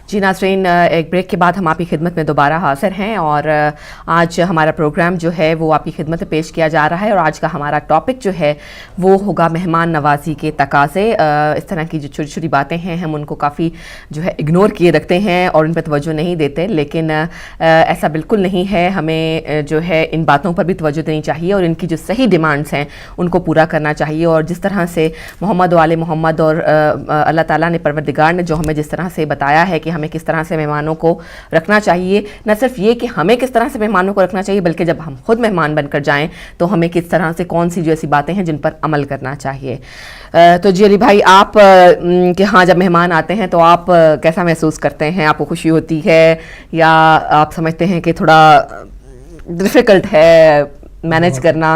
جی ناظرین، ایک بریک کے بعد ہم آپ کی خدمت میں دوبارہ حاضر ہیں اور آج ہمارا پروگرام جو ہے وہ آپ کی خدمت میں پیش کیا جا رہا ہے اور آج کا ہمارا ٹاپک جو ہے وہ ہوگا مہمان نوازی کے تقاضے۔ اس طرح کی جو چھوٹی چھوٹی باتیں ہیں ہم ان کو کافی جو ہے اگنور کیے رکھتے ہیں اور ان پہ توجہ نہیں دیتے، لیکن ایسا بالکل نہیں ہے۔ ہمیں جو ہے ان باتوں پر بھی توجہ دینی چاہیے اور ان کی جو صحیح ڈیمانڈز ہیں ان کو پورا کرنا چاہیے، اور جس طرح سے محمد و آل محمد اور اللہ تعالیٰ نے پروردگار نے جو ہمیں جس طرح سے بتایا ہے کہ ہمیں کس طرح سے مہمانوں کو رکھنا چاہیے، نہ صرف یہ کہ ہمیں کس طرح سے مہمانوں کو رکھنا چاہیے بلکہ جب ہم خود مہمان بن کر جائیں تو ہمیں کس طرح سے کون سی جو ایسی باتیں ہیں جن پر عمل کرنا چاہیے۔ تو جی علی بھائی، آپ کہ ہاں جب مہمان آتے ہیں تو آپ کیسا محسوس کرتے ہیں؟ آپ کو خوشی ہوتی ہے یا آپ سمجھتے ہیں کہ تھوڑا ڈیفیکلٹ ہے مینیج کرنا؟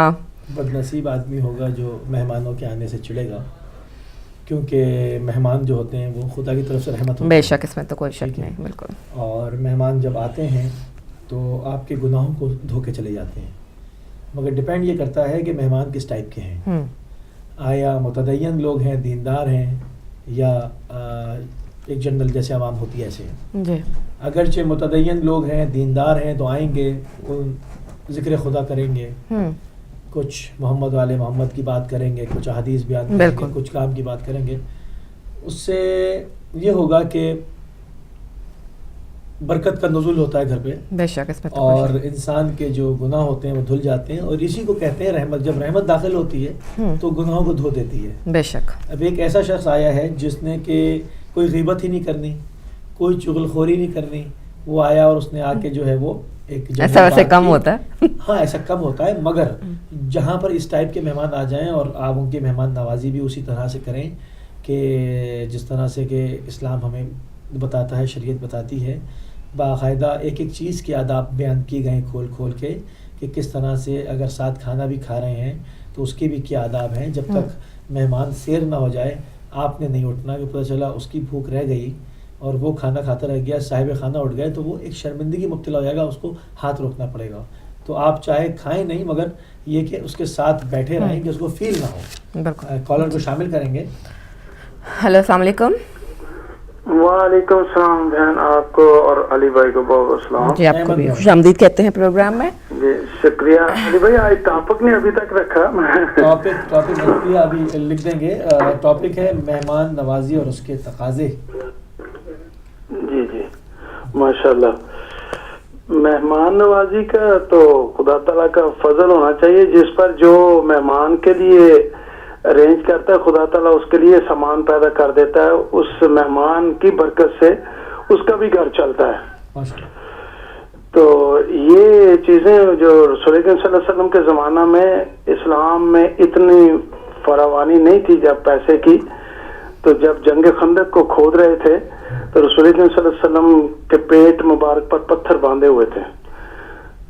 بد نصیب آدمی ہوگا جو مہمانوں کے آنے سے چڑے گا، کیونکہ مہمان جو ہوتے ہیں وہ خدا کی طرف سے رحمت ہوتی ہے۔ بے شک، اس میں تو کوئی شک نہیں، بالکل۔ اور مہمان جب آتے ہیں تو آپ کے گناہوں کو دھو کے چلے جاتے ہیں، مگر ڈپینڈ یہ کرتا ہے کہ مہمان کس ٹائپ کے ہیں۔ آیا متدین لوگ ہیں، دیندار ہیں، یا ایک جنرل جیسے عوام ہوتی ہے ایسے ہیں؟ اگرچہ متدین لوگ ہیں، دیندار ہیں تو آئیں گے، ذکر خدا کریں گے، کچھ محمد والے محمد کی بات کریں گے، کچھ احادیث بیان کریں گے، کچھ کام کی بات کریں گے۔ اس سے یہ ہوگا کہ برکت کا نزول ہوتا ہے گھر پہ، بے شک، اس میں اور انسان کے جو گناہ ہوتے ہیں وہ دھل جاتے ہیں، اور اسی کو کہتے ہیں رحمت۔ جب رحمت داخل ہوتی ہے تو گناہوں کو دھو دیتی ہے۔ بے شک۔ اب ایک ایسا شخص آیا ہے جس نے کہ کوئی غیبت ہی نہیں کرنی، کوئی چغل خوری نہیں کرنی، وہ آیا اور اس نے آ کے جو ہے وہ ایسا ویسے کم ہوتا ہے، ہاں ایسا کم ہوتا ہے، مگر جہاں پر اس ٹائپ کے مہمان آ جائیں اور آپ ان کی مہمان نوازی بھی اسی طرح سے کریں کہ جس طرح سے کہ اسلام ہمیں بتاتا ہے، شریعت بتاتی ہے، باقاعدہ ایک ایک چیز کے آداب بیان کیے گئے کھول کھول کے کہ کس طرح سے اگر ساتھ کھانا بھی کھا رہے ہیں تو اس کے بھی کیا آداب ہیں۔ جب تک مہمان سیر نہ ہو جائے آپ نے نہیں اٹھنا، کہ پتہ چلا اس کی بھوک رہ گئی اور وہ کھانا کھاتا رہ گیا، صاحب خانہ اٹھ گئے تو وہ ایک شرمندگی مبتلا ہو جائے گا، اس کو ہاتھ روکنا پڑے گا۔ تو آپ چاہے کھائیں نہیں مگر یہ کہ اس کے ساتھ بیٹھے رہیں کہ اس کو فیل نہ ہو۔ کالر کو شامل کریں گے۔ ہیلو، السلام علیکم۔ وعلیکم السلام بہن، آپ کو اور علی بھائی کو بہت بہت سلام۔ جی، آپ کو بھی خوش آمدید کہتے ہیں پروگرام میں۔ جی شکریہ علی بھائی، آج ٹاپک نے ابھی تک رکھا۔ ٹاپک شکریہ، ابھی لکھ دیں گے۔ ٹاپک ہے مہمان نوازی اور اس کے تقاضے۔ جی جی ماشاء اللہ۔ مہمان نوازی کا تو خدا تعالیٰ کا فضل ہونا چاہیے، جس پر جو مہمان کے لیے ارینج کرتا ہے خدا تعالیٰ اس کے لیے سامان پیدا کر دیتا ہے، اس مہمان کی برکت سے اس کا بھی گھر چلتا ہے۔ تو یہ چیزیں جو رسول اکرم صلی اللہ علیہ وسلم کے زمانہ میں اسلام میں اتنی فراوانی نہیں تھی جب پیسے کی، تو جب جنگ خندق کو کھود رہے تھے تو رسول اکرم صلی اللہ علیہ وسلم کے پیٹ مبارک پر پتھر باندھے ہوئے تھے۔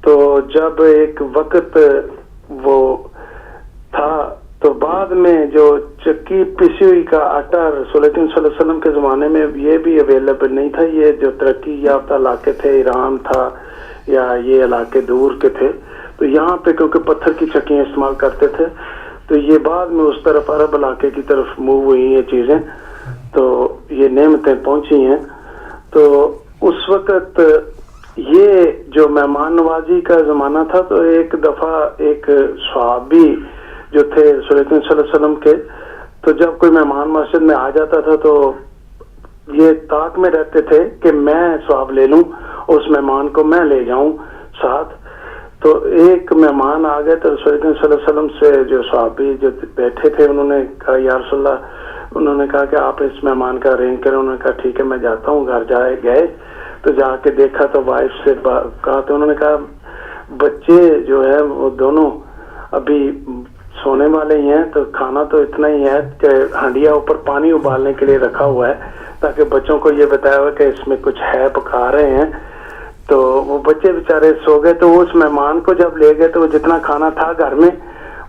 تو جب ایک وقت وہ تھا تو بعد میں جو چکی پسی ہوئی کا آٹا رسول اکرم صلی اللہ علیہ وسلم کے زمانے میں یہ بھی اویلیبل نہیں تھا۔ یہ جو ترقی یافتہ علاقے تھے، ایران تھا یا یہ علاقے دور کے تھے، تو یہاں پہ کیونکہ پتھر کی چکیاں استعمال کرتے تھے، تو یہ بعد میں اس طرف عرب علاقے کی طرف موو ہوئی یہ چیزیں، تو یہ نعمتیں پہنچی ہیں۔ تو اس وقت یہ جو مہمان نوازی کا زمانہ تھا، تو ایک دفعہ ایک صحابی جو تھے رسول اکرم صلی اللہ علیہ وسلم کے، تو جب کوئی مہمان مسجد میں آ جاتا تھا تو یہ طاق میں رہتے تھے کہ میں ثواب لے لوں اور اس مہمان کو میں لے جاؤں ساتھ۔ تو ایک مہمان آ گئے تو رسول اکرم صلی اللہ علیہ وسلم سے جو صحابی جو بیٹھے تھے انہوں نے کہا یا رسول اللہ، انہوں نے کہا کہ آپ اس مہمان کا ارینج کریں۔ انہوں نے کہا ٹھیک ہے میں جاتا ہوں۔ گھر گئے تو جا کے دیکھا تو وائف سے کہا تو انہوں نے کہا بچے جو ہے وہ دونوں ابھی سونے والے ہی ہیں، تو کھانا تو اتنا ہی ہے کہ ہانڈیا اوپر پانی ابالنے کے لیے رکھا ہوا ہے تاکہ بچوں کو یہ بتایا ہوا کہ اس میں کچھ ہے، پکا رہے ہیں۔ تو وہ بچے بیچارے سو گئے، تو اس مہمان کو جب لے گئے تو وہ جتنا کھانا تھا گھر میں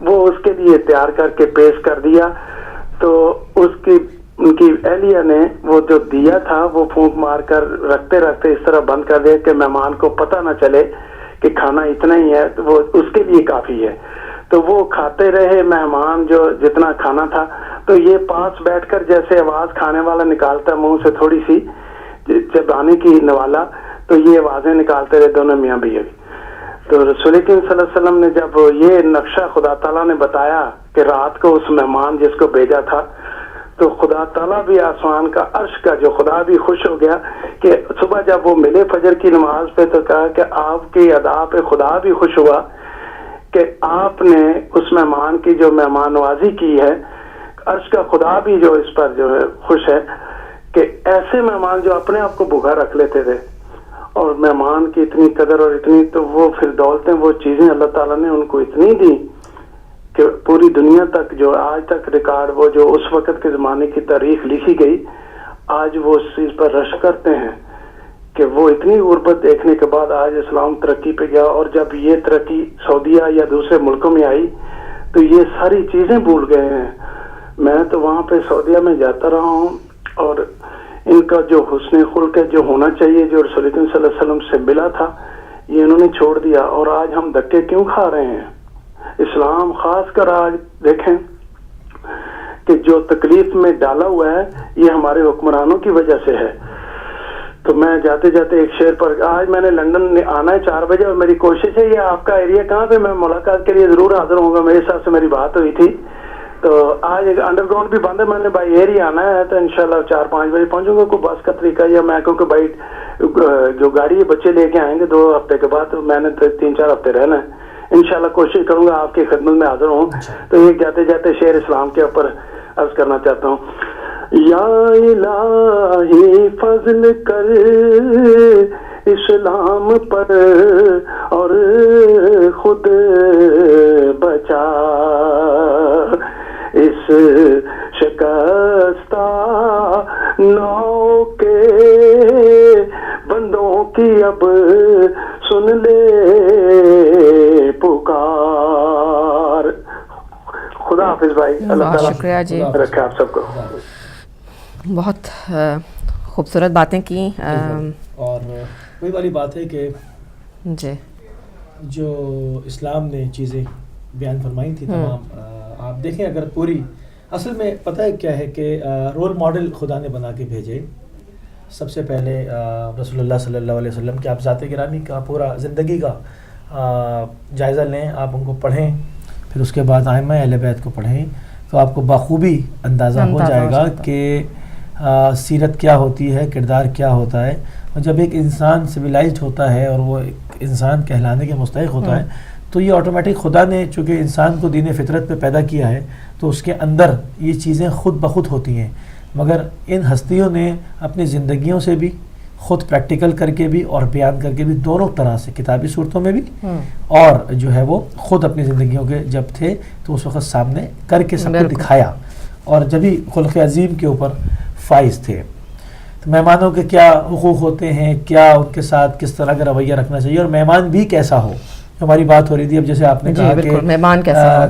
وہ اس کے لیے تیار کر کے پیش کر دیا۔ تو ان کی اہلیہ نے وہ جو دیا تھا وہ پھونک مار کر رکھتے رکھتے اس طرح بند کر دیا کہ مہمان کو پتہ نہ چلے کہ کھانا اتنا ہی ہے، تو وہ اس کے لیے کافی ہے۔ تو وہ کھاتے رہے مہمان جو جتنا کھانا تھا، تو یہ پاس بیٹھ کر جیسے آواز کھانے والا نکالتا ہے منہ سے تھوڑی سی چبانے کی نوالا تو یہ آوازیں نکالتے رہے دونوں میاں بیوی. تو رسول کریم صلی اللہ علیہ وسلم نے جب یہ نقشہ خدا تعالیٰ نے بتایا کہ رات کو اس مہمان جس کو بھیجا تھا تو خدا تعالیٰ بھی آسمان کا عرش کا جو خدا بھی خوش ہو گیا کہ صبح جب وہ ملے فجر کی نماز پہ تو کہا کہ آپ کی ادا پہ خدا بھی خوش ہوا کہ آپ نے اس مہمان کی جو مہمان نوازی کی ہے. عرش کا خدا بھی جو اس پر جو ہے خوش ہے کہ ایسے مہمان جو اپنے آپ کو بھوکا رکھ لیتے تھے اور مہمان کی اتنی قدر اور اتنی تو وہ پھر دولتیں وہ چیزیں اللہ تعالیٰ نے ان کو اتنی دی کہ پوری دنیا تک جو آج تک ریکارڈ وہ جو اس وقت کے زمانے کی تاریخ لکھی گئی آج وہ اس چیز پر رشک کرتے ہیں کہ وہ اتنی غربت دیکھنے کے بعد آج اسلام ترقی پہ گیا. اور جب یہ ترقی سعودیہ یا دوسرے ملکوں میں آئی تو یہ ساری چیزیں بھول گئے ہیں. میں تو وہاں پہ سعودیہ میں جاتا رہا ہوں اور ان کا جو حسن خلق ہے جو ہونا چاہیے جو رسول کریم صلی اللہ علیہ وسلم سے ملا تھا یہ انہوں نے چھوڑ دیا. اور آج ہم دھکے کیوں کھا رہے ہیں؟ اسلام خاص کر آج دیکھیں کہ جو تکلیف میں ڈالا ہوا ہے یہ ہمارے حکمرانوں کی وجہ سے ہے. تو میں جاتے جاتے ایک شہر پر آج میں نے لندن آنا ہے 4 بجے اور میری کوشش ہے یہ آپ کا ایریا کہاں پہ میں ملاقات کے لیے ضرور حاضر ہوں گا. میرے حساب سے میری بات ہوئی تھی تو آج ایک انڈر گراؤنڈ بھی بند ہے. میں نے بائی ایئر ہی آنا ہے تو انشاءاللہ 4-5 بجے پہنچوں گا. کوئی بس کا طریقہ یا میں کیونکہ بائی جو گاڑی بچے لے کے آئیں گے 2 ہفتے کے بعد میں نے 3-4 ہفتے رہنا ہے. انشاءاللہ کوشش کروں گا آپ کی خدمت میں حاضر ہوں. تو یہ جاتے جاتے شعر اسلام کے اوپر عرض کرنا چاہتا ہوں. یا الہی فضل کر اسلام پر اور خود بچا اس شکستہ نو کے بندوں کی اب سن لے پکار. خدا حافظ بھائی. اللہ تعالیٰ شکریہ جی. رکھے آپ سب کو. بہت خوبصورت باتیں کی. اور وہی والی بات ہے کہ جی جو اسلام نے چیزیں بیان فرمائی تھی تمام آپ دیکھیں اگر پوری اصل میں پتہ ہے کیا ہے کہ رول ماڈل خدا نے بنا کے بھیجے. سب سے پہلے رسول اللہ صلی اللہ علیہ وسلم کے آپ ذات گرامی کا پورا زندگی کا جائزہ لیں, آپ ان کو پڑھیں, پھر اس کے بعد ائمہ اہل بیت کو پڑھیں تو آپ کو بخوبی اندازہ ہو جائے گا کہ سیرت کیا ہوتی ہے, کردار کیا ہوتا ہے. اور جب ایک انسان سویلائزڈ ہوتا ہے اور وہ ایک انسان کہلانے کے مستحق ہوتا ہے تو یہ آٹومیٹک خدا نے چونکہ انسان کو دین فطرت پہ پیدا کیا ہے تو اس کے اندر یہ چیزیں خود بخود ہوتی ہیں. مگر ان ہستیوں نے اپنی زندگیوں سے بھی خود پریکٹیکل کر کے بھی اور بیان کر کے بھی دونوں طرح سے کتابی صورتوں میں بھی اور جو ہے وہ خود اپنی زندگیوں کے جب تھے تو اس وقت سامنے کر کے سب کو دکھایا اور جبھی خلق عظیم کے اوپر فائز تھے. تو مہمانوں کے کیا حقوق ہوتے ہیں, کیا ان کے ساتھ کس طرح کا رویہ رکھنا چاہیے اور مہمان بھی کیسا ہو. ہماری بات ہو رہی تھی اب جیسے آپ نے کہا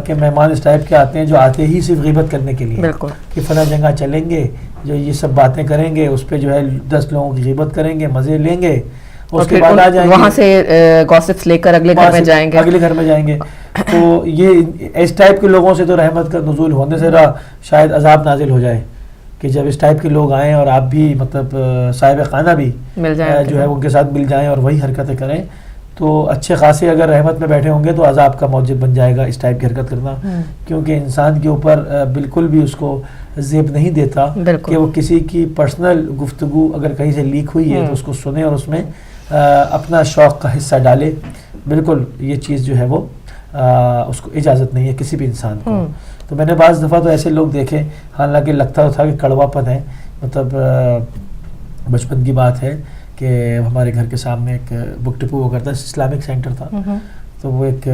کہ مہمان اس ٹائپ کے آتے ہیں جو آتے ہی صرف غیبت کرنے کے لیے کہ فلاں جگہ چلیں گے جو یہ سب باتیں کریں گے اس پہ جو ہے 10 لوگوں کی غیبت کریں گے, مزے لیں گے, اس کے بعد آ جائیں گے وہاں سے گوسپس لے کر اگلے گھر میں جائیں گے. تو یہ اس ٹائپ کے لوگوں سے تو رحمت کا نزول ہونے سے شاید عذاب نازل ہو جائے کہ جب اس ٹائپ کے لوگ آئیں اور آپ بھی مطلب صاحب خانہ بھی جو ہے ان کے ساتھ مل جائیں اور وہی حرکتیں کریں تو اچھے خاصے اگر رحمت میں بیٹھے ہوں گے تو عذاب کا موجب بن جائے گا اس ٹائپ کی حرکت کرنا. کیونکہ انسان کے اوپر بالکل بھی اس کو زیب نہیں دیتا کہ وہ کسی کی پرسنل گفتگو اگر کہیں سے لیک ہوئی ہے تو اس کو سنے اور اس میں اپنا شوق کا حصہ ڈالے. بالکل یہ چیز جو ہے وہ اس کو اجازت نہیں ہے کسی بھی انسان کو. تو میں نے بعض دفعہ تو ایسے لوگ دیکھے, حالانکہ لگتا تھا کہ کڑوا پن ہے, مطلب بچپن کی بات ہے کہ ہمارے گھر کے سامنے ایک بک ڈپو ہوا کرتا ہے, اسلامک سینٹر تھا, تو وہ ایک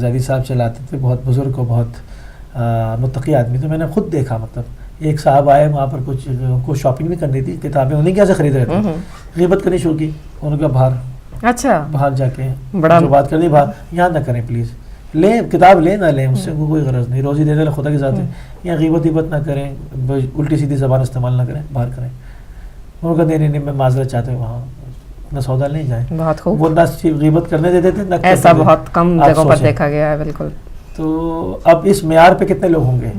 زیدی صاحب چلاتے تھے, بہت بزرگ اور بہت متقی آدمی. تو میں نے خود دیکھا مطلب ایک صاحب آئے وہاں پر کچھ شاپنگ بھی کرنی تھی, کتابیں انہیں کیا سے خرید رہے تھے, غیبت کرنی شروع کی. انہوں نے کہا باہر جا کے جو بات کرنی باہر یہاں نہ کریں پلیز, لیں کتاب لیں نہ لیں, اس سے کوئی غرض نہیں, روزی دے دے خدا کے ذات ہے. یا غیبت ویبت نہ کریں, الٹی سیدھی زبان استعمال نہ کریں, باہر کریں. انہوں نے کہا نہیں میں معذرت چاہتے ہیں وہاں نہ سودا لیں جائیں. وہ نہ غیبت کرنے دیتے تھے نہ ایسا بہت کم جگہوں پر دیکھا گیا ہے. بالکل. تو اب اس معیار پہ کتنے لوگ ہوں گے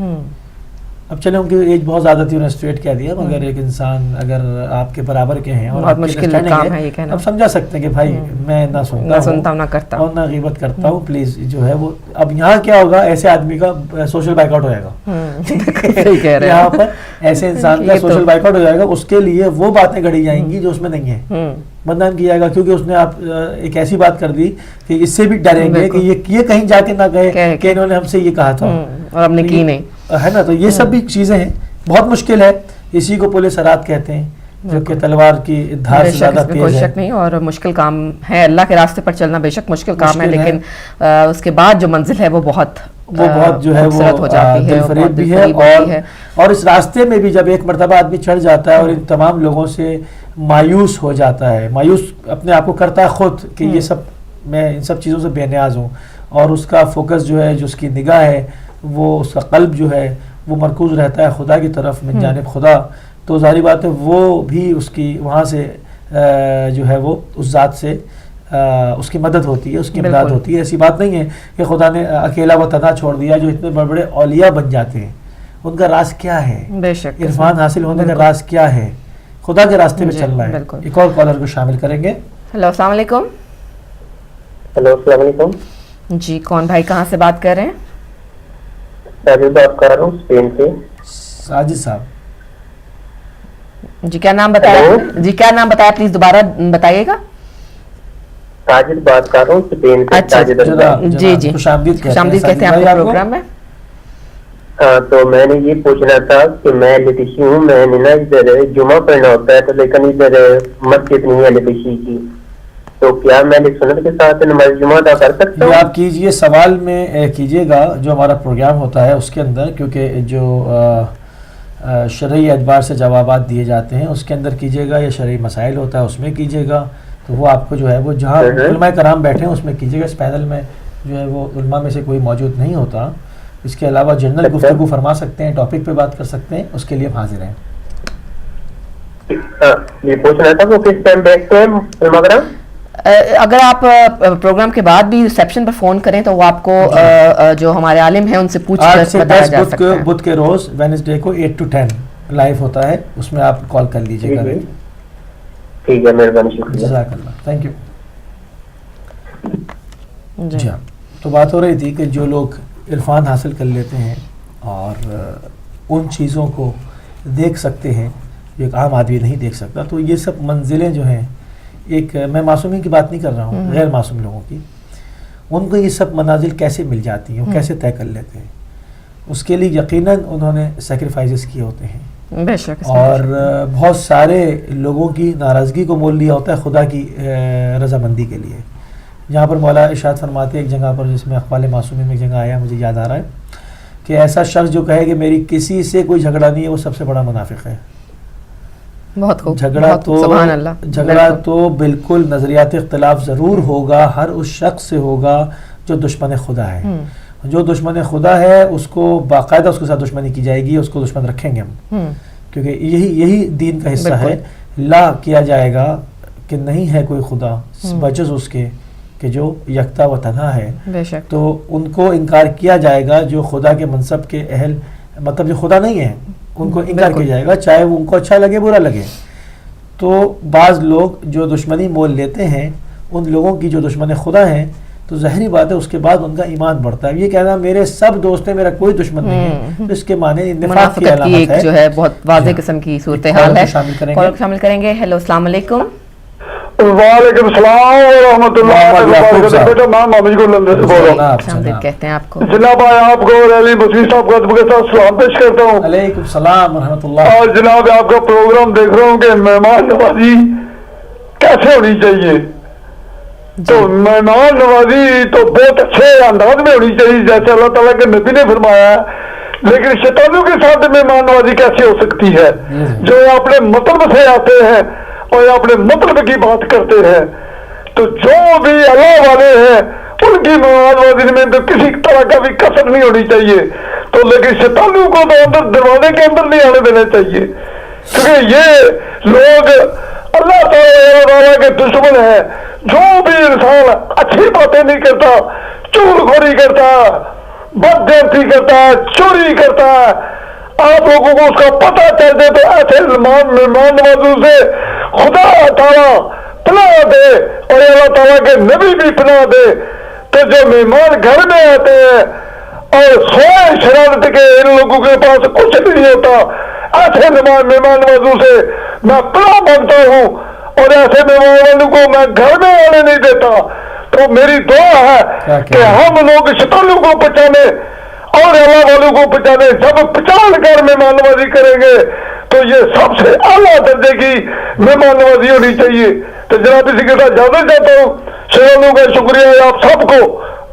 اب چلے ان کی ایج بہت زیادہ تھی، انہیں اسٹریٹ کہہ دیا، مگر ایک انسان اگر آپ کے برابر کے ہیں اور بہت مشکل کام ہے یہ کہنا. اب سمجھا سکتے ہیں کہ بھائی میں نہ سنتا ہوں نہ کرتا اور نہ غیبت کرتا ہوں، پلیز جو ہے وہ. اب یہاں کیا ہوگا، ایسے آدمی کا سوشل بائیک آؤٹ ہو جائے گا، یہاں پر ایسے انسان کا سوشل بائیک آؤٹ ہو جائے گا. اس کے لیے وہ باتیں گھڑی جائیں گی جو اس میں نہیں ہیں، بدنام کیا جائے گا، کیونکہ اس نے آپ ایک ایسی بات کر دی کہ اس سے بھی ڈریں گے کہ یہ کہیں جا کے نہ کہے کہ انہوں نے ہم سے یہ کہا تھا اور ہم نے کی نہیں، ہے نا. تو یہ سب بھی چیزیں ہیں، بہت مشکل ہے. اسی کو پل صراط کہتے ہیں، جو کہ تلوار کی دھار سے زیادہ تیز ہے. کوئی شک نہیں، اور مشکل کام ہے. اللہ کے راستے پر چلنا بے شک مشکل کام ہے، لیکن اس کے بعد جو منزل ہے وہ بہت جو ہے وہ دل فریب بھی ہے. اور اس راستے میں بھی جب ایک مرتبہ آدمی چڑھ جاتا ہے اور ان تمام لوگوں سے مایوس ہو جاتا ہے، مایوس اپنے آپ کو کرتا ہے خود کہ یہ سب، میں ان سب چیزوں سے بے نیاز ہوں، اور اس کا فوکس جو ہے، جو اس کی نگاہ ہے، وہ اس کا قلب جو ہے وہ مرکوز رہتا ہے خدا کی طرف، من جانب خدا. تو ظاہری بات ہے وہ بھی اس کی وہاں سے جو ہے وہ اس ذات سے اس کی مدد ہوتی ہے، اس کی امداد ہوتی ہے. ایسی بات نہیں ہے کہ خدا نے اکیلا و تنہا چھوڑ دیا. جو اتنے بڑے بڑے اولیاء بن جاتے ہیں، ان کا راز کیا ہے؟ بے شک عرفان حاصل ہونے کا راز کیا ہے؟ خدا کے راستے میں چلنا ہے. ایک اور کالر کو شامل کریں گے. ہیلو، السلام علیکم. ہیلو، السلام علیکم. جی، کون بھائی کہاں سے بات کر رہے ہیں؟ ساجد بات کر رہا ہوں اسپین سے. ساجد صاحب جی، کیا نام بتایا؟ جی کیا نام بتایا، پلیز دوبارہ بتائیے گا. ساجد بات کر رہا ہوں اسپین سے. ساجد جی جی، خوش آمدید کہتے ہیں آپ کے پروگرام میں. ہاں، تو میں نے یہ پوچھنا تھا کہ میں لتیشی ہوں، میں نے نا ادھر جمعہ پڑھنا ہوتا ہے تو لیکن ادھر مسجد نہیں ہے لتیشی کی، تو کیا میں سنت کے ساتھ نماز جمعہ ادا کر سکتا ہوں؟ آپ کیجئے، سوال میں کیجئے گا جو ہمارا پروگرام ہوتا ہے اس کے اندر، کیونکہ جو شرعی اعتبار سے جوابات دیے جاتے ہیں اس کے اندر کیجئے گا، یا شرعی مسائل ہوتا ہے اس میں کیجئے گا. تو وہ آپ کو جو ہے وہ جہاں علماء کرام بیٹھے ہیں اس میں کیجئے گا. اس پینل میں جو ہے وہ علماء میں سے کوئی موجود نہیں ہوتا. اس کے علاوہ جنرل گفتگو فرما سکتے ہیں، ٹاپک پہ بات کر سکتے ہیں، اس کے لیے ہم حاضر ہیں. یہ پوچھنا تھا وہ کس ٹائم بیٹھتے ہیں علماء کرام؟ اگر آپ پروگرام کے بعد بھی ریسیپشن پر فون کریں تو وہ آپ کو جو ہمارے عالم ہیں ان سے پوچھ کر بتایا جا سکتا ہے. بدھ کے روز وینسڈے کو 8 to 10 لائیو ہوتا ہے، اس میں آپ کال کر لیجیے گا. ٹھیک ہے، مہربانی، شکریہ. جزاک اللہ، تھینک یو. جی ہاں، تو بات ہو رہی تھی کہ جو لوگ عرفان حاصل کر لیتے ہیں اور ان چیزوں کو دیکھ سکتے ہیں جو ایک عام آدمی نہیں دیکھ سکتا، تو یہ سب منزلیں جو ہیں، ایک میں معصومین کی بات نہیں کر رہا ہوں، غیر معصوم لوگوں کی، ان کو یہ سب منازل کیسے مل جاتی ہیں، وہ کیسے طے کر لیتے ہیں. اس کے لیے یقیناً انہوں نے سیکریفائزز کیے ہوتے ہیں، بے شک، اور بہت سارے لوگوں کی ناراضگی کو مول لیا ہوتا ہے خدا کی رضامندی کے لیے. جہاں پر مولا ارشاد فرماتے ہیں ایک جگہ پر، جس میں اقوال معصومین میں ایک جگہ آیا، مجھے یاد آ رہا ہے کہ ایسا شخص جو کہے کہ میری کسی سے کوئی جھگڑا نہیں ہے، وہ سب سے بڑا منافق ہے. بہت خوب. جھگڑا تو بالکل نظریات اختلاف ضرور ہوگا، ہر اس شخص سے ہوگا جو دشمن خدا ہے. جو دشمن خدا ہے اس کو باقاعدہ اس کے ساتھ دشمنی کی جائے گی، اس کو دشمن رکھیں گے ہم، کیونکہ یہی دین کا حصہ ہے. لا کیا جائے گا کہ نہیں ہے کوئی خدا بجز اس کے کہ جو یکتا و تنہا ہے. تو ان کو انکار کیا جائے گا جو خدا کے منصب کے اہل، مطلب جو خدا نہیں ہے ان کو انکار کیا جائے گا، چاہے وہ ان کو اچھا لگے برا لگے. تو بعض لوگ جو دشمنی مول لیتے ہیں ان لوگوں کی جو دشمن خدا ہیں، تو ظاہری بات ہے اس کے بعد ان کا ایمان بڑھتا ہے. یہ کہنا میرے سب دوست ہیں، میرا کوئی دشمن نہیں ہے، اس کے معنی نفاق کی علامت ہے، جو ہے بہت واضح قسم کی صورتحال ہے. شامل کریں گے. ہیلو، السلام علیکم. وعلیکم السلام ورحمۃ اللہ وبرکاتہ. بیٹا میں محمد کو لندن سے بول رہا ہوں. کہتے ہیں آپ کو جناب، آپ کو اور علی بصری صاحب کو ادب کے ساتھ سلام پیش کرتا ہوں. علیکم السلام ورحمۃ اللہ. اور جناب آپ کا پروگرام دیکھ رہا ہوں کہ مہمان نوازی کیسے ہونی چاہیے. تو مہمان نوازی تو بہت اچھے انداز میں ہونی چاہیے جیسے اللہ تعالیٰ کے نبی نے فرمایا ہے، لیکن شیطانوں کے ساتھ مہمان نوازی کیسے ہو سکتی ہے؟ جو اپنے مطلب سے آتے ہیں اور اپنے مطلب کی بات کرتے ہیں. تو جو بھی اللہ والے ہیں ان کی مہمان نوازی میں تو کسی طرح کا بھی کسر نہیں ہونی چاہیے. تو لیکن شیطانوں کو تو اندر دروازے کے اندر نہیں آنے دینا چاہیے، کیونکہ یہ لوگ اللہ تعالیٰ کے دشمن ہیں. جو بھی انسان اچھی باتیں نہیں کرتا، چغل خوری کرتا، بدزیابی کرتا، چوری کرتا، آپ لوگوں کو اس کا پتہ چل دے تو ایسے مہمان نوازوں سے خدا تعالیٰ پناہ دے اور اللہ تعالیٰ کے نبی بھی پناہ دے. تو جو مہمان گھر میں آتے ہیں اور سوائے شرارت کے ان لوگوں کے پاس کچھ نہیں ہوتا, ایسے مہمان نوازوں سے میں پناہ مانگتا ہوں اور ایسے مہمانوں کو میں گھر میں آنے نہیں دیتا. تو میری دعا ہے کہ ہم لوگ شیطانوں کو پہچانے اور اللہ والوں کو پہچانے. جب پہچان کر مہمان نوازی کریں گے تو یہ سب سے اعلیٰ درجے کی مہمان نوازی ہونی چاہیے. تو جناب اسی کے ساتھ اجازت چاہتا ہوں. شیطانوں کا شکریہ آپ سب کو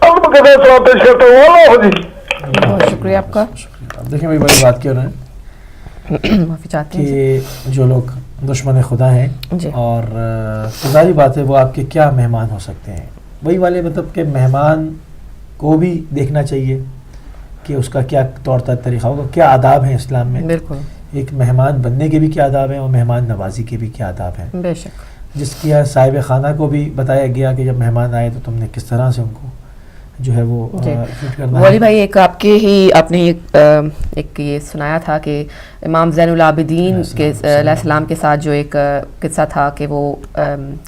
علم کے ساتھ سلام پیش کرتا ہوں. اللہ جی بہت شکریہ آپ کا. دیکھیں بھائی بڑی بات کر رہے ہیں معافی چاہتے ہیں کہ جو لوگ دشمن خدا ہیں اور ظاہری بات ہے وہ آپ کے کیا مہمان ہو سکتے ہیں. وہی والے مطلب کہ مہمان کو بھی دیکھنا چاہیے کہ اس کا کیا طور طریقہ ہوگا, کیا آداب ہیں اسلام میں. بالکل ایک مہمان بننے کے بھی کیا آداب ہیں اور مہمان نوازی کے بھی کیا آداب ہیں. بے شک. جس کی صاحب خانہ کو بھی بتایا گیا کہ جب مہمان آئے تو تم نے کس طرح سے ان کو جو ہے وہ ٹریٹ کرنا ہے. ولی بھائی ایک آپ کے ہی آپ نے ایک یہ سنایا تھا کہ امام زین العابدین کے علیہ السلام کے ساتھ جو ایک قصہ تھا کہ وہ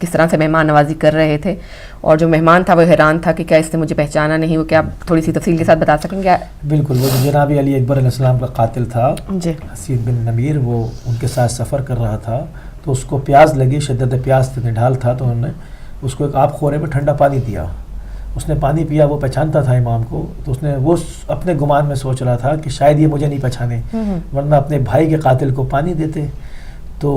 کس طرح سے مہمان نوازی کر رہے تھے اور جو مہمان تھا وہ حیران تھا کہ کیا اس نے مجھے پہچانا نہیں. وہ کیا آپ تھوڑی سی تفصیل کے ساتھ بتا سکیں گے؟ بالکل. وہ جناب علی اکبر علیہ السلام کا قاتل تھا جی, حسین بن نمیر, وہ ان کے ساتھ سفر کر رہا تھا تو اس کو پیاس لگی, شدت پیاس نڈھال تھا, تو انہوں نے اس کو ایک آب خورے میں ٹھنڈا پانی دیا. اس نے پانی پیا, وہ پہچانتا تھا امام کو, تو اس نے وہ اپنے گمان میں سوچ رہا تھا کہ شاید یہ مجھے نہیں پہچانے ورنہ اپنے بھائی کے قاتل کو پانی دیتے. تو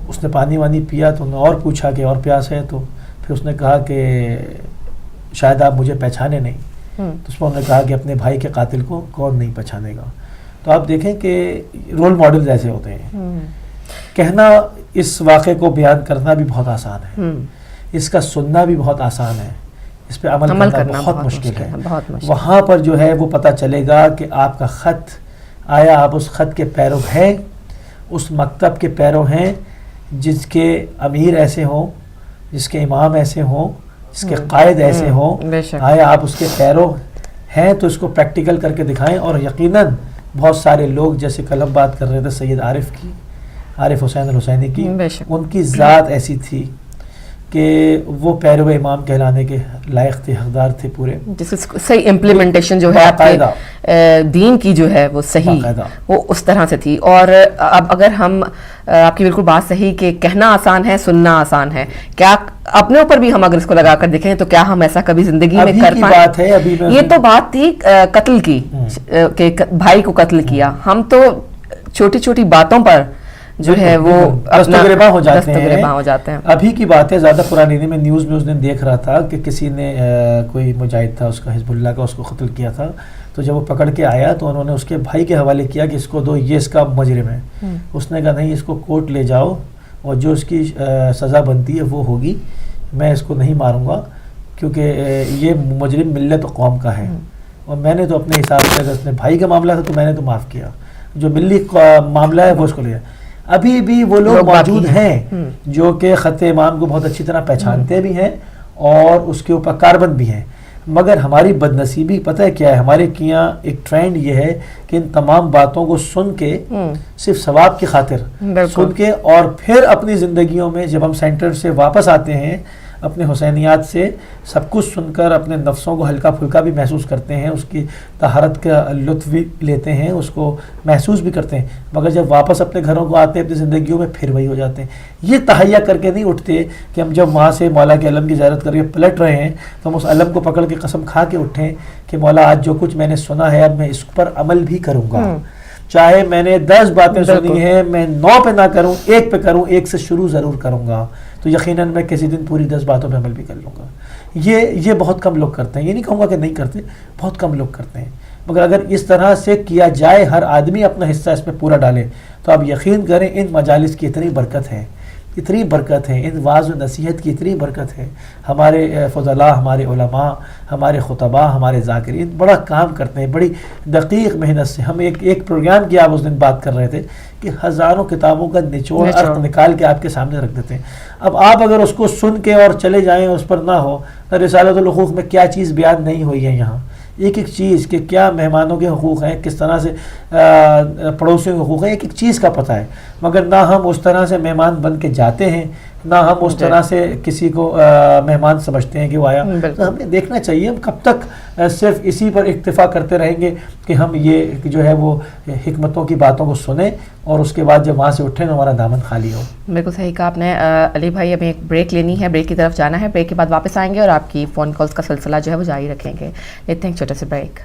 اس نے پانی وانی پیا تو انہوں نے اور پوچھا کہ اور پیاس ہے, تو پھر اس نے کہا کہ شاید آپ مجھے پہچانے نہیں. تو اس پر انہوں نے کہا کہ اپنے بھائی کے قاتل کو کون نہیں پہچانے گا. تو آپ دیکھیں کہ رول ماڈل ایسے ہوتے ہیں. کہنا اس واقعے کو بیان کرنا بھی بہت آسان ہے, اس کا سننا بھی بہت آسان ہے, اس پہ عمل کرنا بہت مشکل ہے. وہاں پر جو ہے وہ پتہ چلے گا کہ آپ کا خط, آیا آپ اس خط کے پیرو ہیں, اس مکتب کے پیرو ہیں جس کے امیر ایسے ہوں, جس کے امام ایسے ہوں, جس کے قائد ایسے ہوں. آیا آپ اس کے پیرو ہیں تو اس کو پریکٹیکل کر کے دکھائیں. اور یقیناً بہت سارے لوگ, جیسے کل ہم بات کر رہے تھے سید عارف حسین الحسینی کی, ان کی ذات ایسی تھی کہ وہ پیرو امام کہلانے کے لائق تھے, حقدار تھے پورے. جس صحیح امپلیمنٹیشن جو ہے آپ کے دین کی جو ہے وہ صحیح وہ اس طرح سے تھی. اور اب اگر ہم, آپ کی بالکل بات صحیح کہ کہنا آسان ہے, سننا آسان ہے, کیا اپنے اوپر بھی ہم اگر اس کو لگا کر دیکھیں تو کیا ہم ایسا کبھی زندگی میں کر پائیں؟ یہ تو بات تھی قتل کی کہ بھائی کو قتل کیا, ہم تو چھوٹی چھوٹی باتوں پر جو ہے وہ دستگرباں ہو جاتے ہیں. ابھی کی بات ہے, زیادہ پرانی نہیں, میں نیوز میں اس دن دیکھ رہا تھا کہ کسی نے, کوئی مجاہد تھا اس کا حزب اللہ کا, اس کو قتل کیا تھا. تو جب وہ پکڑ کے آیا تو انہوں نے اس کے بھائی کے حوالے کیا کہ اس کو دو, یہ اس کا مجرم ہے. اس نے کہا نہیں, اس کو کورٹ لے جاؤ اور جو اس کی سزا بنتی ہے وہ ہوگی, میں اس کو نہیں ماروں گا کیونکہ یہ مجرم ملت و قوم کا ہے. اور میں نے تو اپنے حساب سے, اگر اس نے بھائی کا معاملہ تھا تو میں نے تو معاف کیا, جو ملی معاملہ ہے وہ اس کو لیا. ابھی بھی وہ لوگ موجود ہیں جو کہ خط امام کو بہت اچھی طرح پہچانتے بھی ہیں اور اس کے اوپر کاربند بھی ہیں. مگر ہماری بد نصیبی پتہ ہے کیا ہے, ہمارے کیا ایک ٹرینڈ یہ ہے کہ ان تمام باتوں کو سن کے, صرف ثواب کی خاطر سن کے, اور پھر اپنی زندگیوں میں جب ہم سینٹر سے واپس آتے ہیں اپنے حسینیات سے, سب کچھ سن کر اپنے نفسوں کو ہلکا پھلکا بھی محسوس کرتے ہیں, اس کی طہارت کا لطف بھی لیتے ہیں, اس کو محسوس بھی کرتے ہیں, مگر جب واپس اپنے گھروں کو آتے ہیں اپنی زندگیوں میں پھر وہی ہو جاتے ہیں. یہ تہیا کر کے نہیں اٹھتے کہ ہم جب وہاں سے مولا کے علم کی زیارت کر کے پلٹ رہے ہیں تو ہم اس علم کو پکڑ کے قسم کھا کے اٹھیں کہ مولا آج جو کچھ میں نے سنا ہے اب میں اس پر عمل بھی کروں گا, چاہے میں نے 10 باتیں سنی ہیں, میں 9 پہ نہ کروں, 1 پہ کروں, 1 سے شروع ضرور کروں گا, تو یقیناً میں کسی دن پوری 10 باتوں پہ عمل بھی کر لوں گا. یہ بہت کم لوگ کرتے ہیں, یہ نہیں کہوں گا کہ نہیں کرتے, بہت کم لوگ کرتے ہیں. مگر اگر اس طرح سے کیا جائے, ہر آدمی اپنا حصہ اس میں پورا ڈالے, تو آپ یقین کریں ان مجالس کی اتنی برکت ہے, اتنی برکت ہے, ان واعظ و نصیحت کی اتنی برکت ہے. ہمارے فضلاء, ہمارے علماء, ہمارے خطباء, ہمارے ذاکرین بڑا کام کرتے ہیں, بڑی دقیق محنت سے. ہم ایک پروگرام کی آپ اس دن بات کر رہے تھے کہ ہزاروں کتابوں کا نچوڑ ارتھ نکال کے آپ کے سامنے رکھ دیتے ہیں. اب آپ اگر اس کو سن کے اور چلے جائیں, اس پر نہ ہو, رسالۃ الحقوق میں کیا چیز بیان نہیں ہوئی ہے یہاں, ایک ایک چیز کہ کیا مہمانوں کے حقوق ہیں، کس طرح سے پڑوسیوں کے حقوق ہیں، ایک ایک چیز کا پتہ ہے، مگر نہ ہم اس طرح سے مہمان بن کے جاتے ہیں، نہ ہم اس طرح سے کسی کو مہمان سمجھتے ہیں کہ وہ آیا. تو ہمیں دیکھنا چاہیے ہم کب تک صرف اسی پر اکتفا کرتے رہیں گے کہ ہم یہ جو ہے وہ حکمتوں کی باتوں کو سنیں اور اس کے بعد جب وہاں سے اٹھیں تو ہمارا دامن خالی ہو. بالکل صحیح کہا آپ نے. علی بھائی ہمیں ایک بریک لینی ہے، بریک کی طرف جانا ہے، بریک کے بعد واپس آئیں گے اور آپ کی فون کالز کا سلسلہ جو ہے وہ جاری رکھیں گے. لیتے ہیں ایک چھوٹا سا بریک.